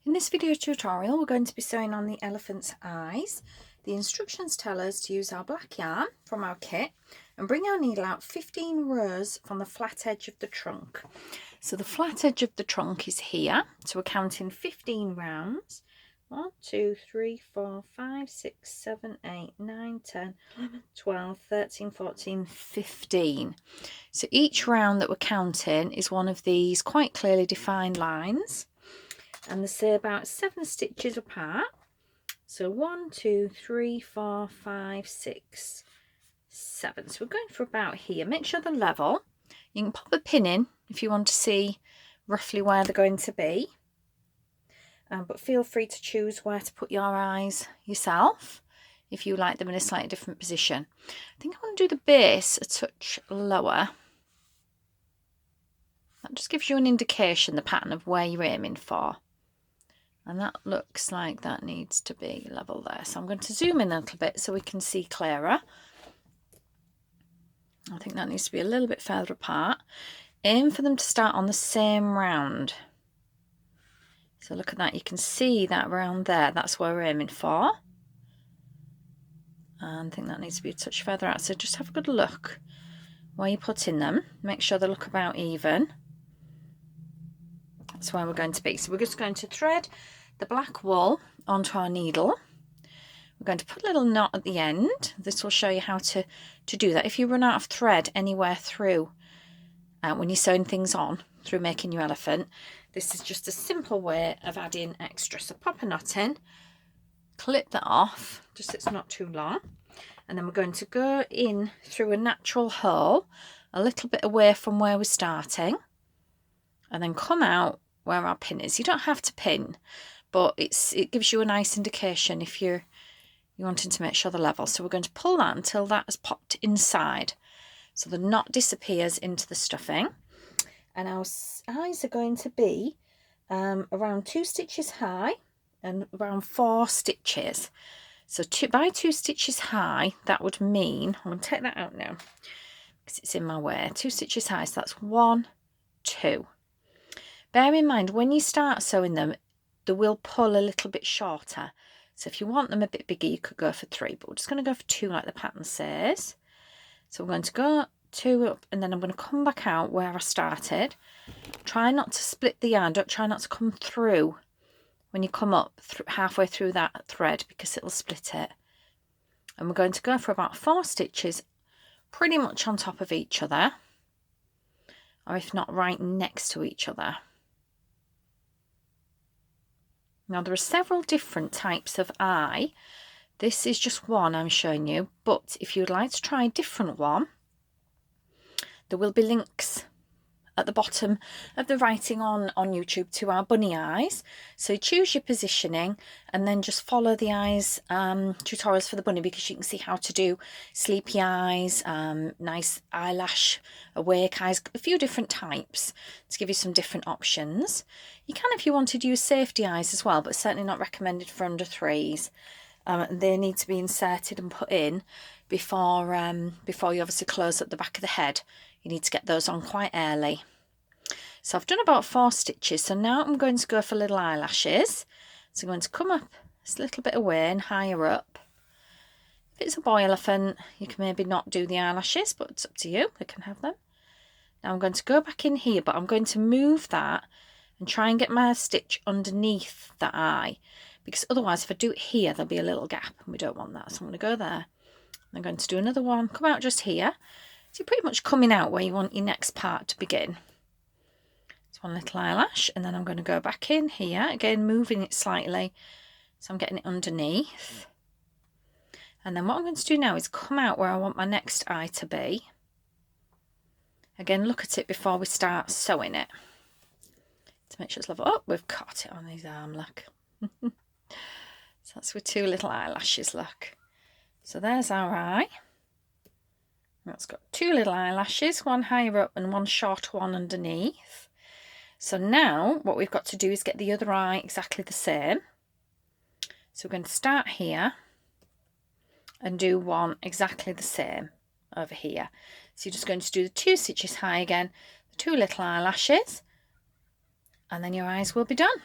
In this video tutorial, we're going to be sewing on the elephant's eyes. The instructions tell us to use our black yarn from our kit and bring our needle out 15 rows from the flat edge of the trunk. So the flat edge of the trunk is here, so we're counting 15 rounds. 1, 2, 3, 4, 5, 6, 7, 8, 9, 10, 11, 12, 13, 14, 15. So each round that we're counting is one of these quite clearly defined lines. And they're about 7 stitches apart. So 1, 2, 3, 4, 5, 6, 7. So we're going for about here. Make sure they're level. You can pop a pin in if you want to see roughly where they're going to be. But feel free to choose where to put your eyes yourself if you like them in a slightly different position. I think I want to do the base a touch lower. That just gives you an indication, the pattern of where you're aiming for. And that looks like that needs to be level there. So I'm going to zoom in a little bit so we can see clearer. I think that needs to be a little bit further apart. Aim for them to start on the same round. So look at that, you can see that round there, that's where we're aiming for. And I think that needs to be a touch further out. So just have a good look where you're putting them. Make sure they look about even. That's where we're going to be. So we're just going to thread the black wool onto our needle. We're going to put a little knot at the end. This will show you how to do that. If you run out of thread anywhere through when you're sewing things on through making your elephant, this is just a simple way of adding extra. So pop a knot in, clip that off just so it's not too long, and then we're going to go in through a natural hole a little bit away from where we're starting, and then come out where our pin is. You don't have to pin, but it gives you a nice indication if you're wanting to make sure they're level. So we're going to pull that until that has popped inside, so the knot disappears into the stuffing. And our eyes are going to be around 2 stitches high and around 4 stitches. So by 2 stitches high, that would mean, I'm going to take that out now because it's in my way. 2 stitches high, so that's 1, 2. Bear in mind, when you start sewing them, they will pull a little bit shorter. So if you want them a bit bigger, you could go for 3, but we're just going to go for 2 like the pattern says. So we're going to go 2 up, and then I'm going to come back out where I started. Try not to split the yarn. Don't try not to come through when you come up halfway through that thread, because it'll split it. And we're going to go for about 4 stitches pretty much on top of each other, or if not right next to each other. Now there are several different types of eye. This is just one I'm showing you, but if you'd like to try a different one, there will be links at the bottom of the writing on YouTube to our bunny eyes. So choose your positioning and then just follow the eyes tutorials for the bunny, because you can see how to do sleepy eyes, nice eyelash, awake eyes, a few different types to give you some different options. You can, if you wanted, use safety eyes as well, but certainly not recommended for under 3s. They need to be inserted and put in before you obviously close at the back of the head. You need to get those on quite early. So I've done about 4 stitches. So now I'm going to go for little eyelashes. So I'm going to come up a little bit away and higher up. If it's a boy elephant, you can maybe not do the eyelashes, but it's up to you. They can have them. Now I'm going to go back in here, but I'm going to move that and try and get my stitch underneath the eye, because otherwise if I do it here, there'll be a little gap and we don't want that. So I'm going to go there. I'm going to do another one, come out just here. So you're pretty much coming out where you want your next part to begin. It's one little eyelash, and then I'm going to go back in here, again moving it slightly so I'm getting it underneath. And then what I'm going to do now is come out where I want my next eye to be. Again, look at it before we start sewing it to make sure it's level. Oh, we've caught it on his arm, look. So that's with 2 little eyelashes, look. So there's our eye. That's got 2 little eyelashes, one higher up and one short one underneath. So now what we've got to do is get the other eye exactly the same. So we're going to start here and do one exactly the same over here. So you're just going to do the 2 stitches high again, the 2 little eyelashes, and then your eyes will be done.